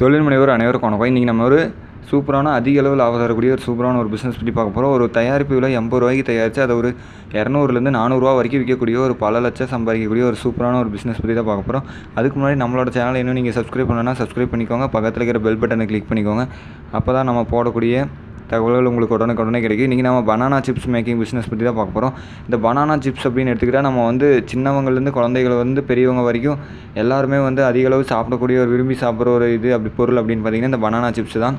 தொழில் முனைவோர் அனைவருக்கும் வணக்கம். இன்றைக்கி நம்ம ஒரு சூப்பரான அதிக அளவு லாபம் தரக்கூடிய ஒரு சூப்பரான ஒரு பிஸ்னஸ் பற்றி பார்க்க போகிறோம். ஒரு தயாரிப்பு விலை ரூ. 80 தயாரித்து அதை ஒரு 200லேருந்து 400 வரைக்கும் விற்கக்கூடிய ஒரு பல லட்சம் சம்பாதிக்கக்கூடிய ஒரு சூப்பரான ஒரு பிஸ்னஸ் பற்றி தான் பார்க்க போகிறோம். அதுக்கு முன்னாடி நம்மளோட சேனலை இன்னும் நீங்கள் சப்ஸ்கிரைப் பண்ணலன்னா சப்ஸ்கிரைப் பண்ணிக்கோங்க. பக்கத்தில் இருக்கிற பெல் பட்டனை கிளிக் பண்ணிக்கோங்க. அப்போ தான் நம்ம போடக்கூடிய தகவல்கள் உங்களுக்கு உடனே கிடைக்கும். இன்றைக்கி நம்ம பனானா சிப்ஸ் மேக்கிங் பிஸ்னஸ் பற்றி தான் பார்க்க போகிறோம். இந்த பனானா சிப்ஸ் அப்படின்னு எடுத்துக்கிட்டால் நம்ம வந்து சின்னவங்கலேருந்து குழந்தைகள் பெரியவங்க வரைக்கும் எல்லாருமே அதிக அளவு சாப்பிடக்கூடிய ஒரு விரும்பி சாப்பிட்ற ஒரு பொருள் அப்படின்னு பார்த்திங்கன்னா இந்த பனானா சிப்ஸ் தான்.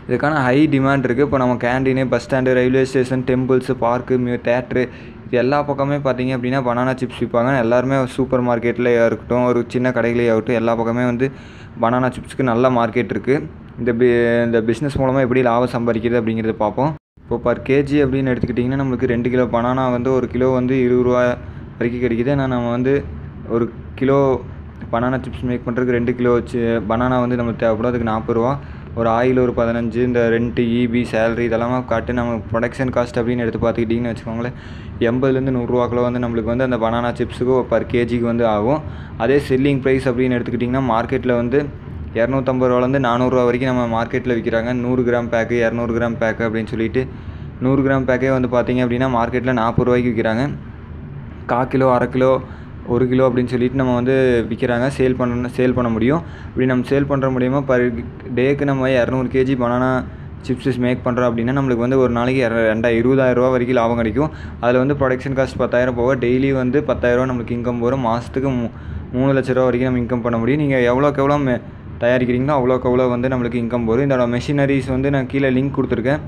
இதுக்கான ஹை டிமாண்ட் இருக்குது. இப்போ நம்ம canteen, bus stand, railway station, temples, park, theatre இது எல்லா பக்கமே பார்த்திங்க அப்படின்னா பனானா சிப்ஸ் விற்பாங்க. எல்லாருமே சூப்பர் மார்க்கெட்டில் இருக்கட்டும், ஒரு சின்ன கடைகளே ஆகட்டும், எல்லா பக்கமே பனானா சிப்ஸுக்கு நல்ல மார்க்கெட் இருக்குது. இந்த பிஸ்னஸ் மூலமாக எப்படி லாபம் சம்பாதிக்கிறது அப்படிங்கிறத பார்ப்போம். இப்போ பர் கேஜி அப்படின்னு எடுத்துக்கிட்டிங்கன்னா நம்மளுக்கு 2 கிலோ பனானா ஒரு கிலோ ₹20 வரைக்கும் கிடைக்கிது. ஆனால் நம்ம ஒரு கிலோ பனானா சிப்ஸ் மேக் பண்ணுறதுக்கு 2 கிலோ பனானா நம்மளுக்கு தேவைப்படும். அதுக்கு ₹40. ஒரு ஆயில் ஒரு 15, இந்த ரெண்ட்டு, இபி, சேலரி இதெல்லாமே காட்டு நம்ம ப்ரொடக்ஷன் காஸ்ட் அப்படின்னு எடுத்து பார்த்துக்கிட்டிங்கன்னு வச்சுக்கோங்களேன், $80லேருந்து $100 நம்மளுக்கு அந்த பனானா சிப்ஸுக்கு பர் கேஜிக்கு ஆகும். அதே செல்லிங் ப்ரைஸ் அப்படின்னு எடுத்துக்கிட்டிங்கன்னா மார்க்கெட்டில் $250லேருந்து $400 வரைக்கும் நம்ம மார்க்கெட்டில் விற்கிறாங்க. 100 கிராம் பேக்கு, 200 கிராம் பேக்கு அப்படின்னு சொல்லிட்டு 100 கிராம் பேக்கே பார்த்திங்க அப்படின்னா மார்க்கெட்டில் ₹40 விற்கிறாங்க. 1/4 கிலோ, அரை கிலோ, 1 கிலோ அப்படின்னு சொல்லிட்டு நம்ம விற்கிறாங்க. சேல் பண்ண முடியும். இப்படி நம்ம சேல் பண்ணுற மூலிமா பர் டேக்கு நம்ம 200 கேஜி பனானா சிப்ஸஸ் மேக் பண்ணுறோம் அப்படின்னா நம்மளுக்கு ஒரு நாளைக்கு $20,000 வரைக்கும் லாபம் கிடைக்கும். அதில் ப்ரொடக்ஷன் காஸ்ட் 10,000 போக டெய்லி $10,000 நம்மளுக்கு இன்கம் வரும். மாதத்துக்கு $3 லட்சம் வரைக்கும் நம்ம இன்கம் பண்ண முடியும். நீங்கள் எவ்வளோக்கு எவ்வளோ தயாரிக்கிறீங்களோ அவ்வளோக்கு எவ்வளோ நம்மளுக்கு இன்கம் வரும். இதோட மெஷினரிஸ் நான் கீழே லிங்க் கொடுத்துருக்கேன்,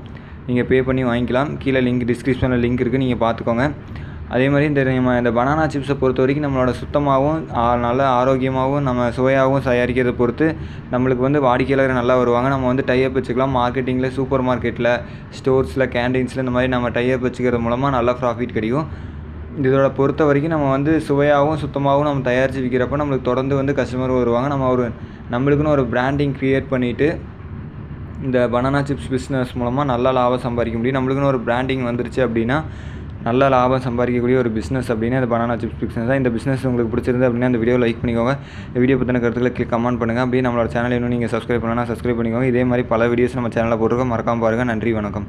நீங்கள் பே பண்ணி வாங்கிக்கலாம். கீழே டிஸ்கிரிப்ஷனில் லிங்க் இருக்குது, நீங்கள் பார்த்துக்கோங்க. அதே மாதிரி இந்த பனானா சிப்ஸை பொறுத்த வரைக்கும் நம்மளோட சுத்தமாகவும் நல்ல ஆரோக்கியமாகவும் நம்ம சுவையாகவும் தயாரிக்கிறத பொறுத்து நம்மளுக்கு வாடிக்கையாளர் நல்லா வருவாங்க. நம்ம டைப் வச்சுக்கலாம். மார்க்கெட்டிங்கில், சூப்பர் மார்க்கெட்டில், ஸ்டோர்ஸில், கேண்டீன்ஸில் இந்த மாதிரி நம்ம டைப் வச்சுக்கிறது மூலமாக நல்ல ப்ராஃபிட் கிடைக்கும். இதோட பொறுத்த வரைக்கும் நம்ம சுவையாகவும் சுத்தமாகவும் நம்ம தயாரித்து விற்கிறப்ப நம்மளுக்கு தொடர்ந்து கஸ்டமர் வருவாங்க. நம்ம நம்மளுக்குன்னு ஒரு பிராண்டிங் க்ரியேட் பண்ணிவிட்டு இந்த பனானா சிப்ஸ் பிஸ்னஸ் மூலமாக நல்ல லாபம் சம்பாதிக்க முடியும். நம்மளுக்குன்னு ஒரு பிராண்டிங் வந்துருச்சு அப்படின்னா நல்ல லாபம் சம்பாதிக்கக்கூடிய ஒரு பிஸ்னஸ் அப்படின்னா இந்த பனானா சிப்ஸ் பிஸ்னஸ் தான். இந்த பிஸ்னஸ் உங்களுக்கு பிடிச்சிருந்து அப்படின்னா இந்த வீடியோ லைக் பண்ணிக்கோங்க. இந்த வீடியோ பற்றின கருத்துக்களை கமெண்ட் பண்ணுங்கள். அப்படியே நம்மளோட சேனல் இன்னும் நீங்கள் சப்ஸ்கிரைப் பண்ணலாம், சப்ஸ்கிரைப் பண்ணிக்கோங்க. இதே மாதிரி பல வீடியோஸ் நம்ம சேனலில் போட்டுருக்கோம், மறக்காமல் பாருங்கள். நன்றி, வணக்கம்.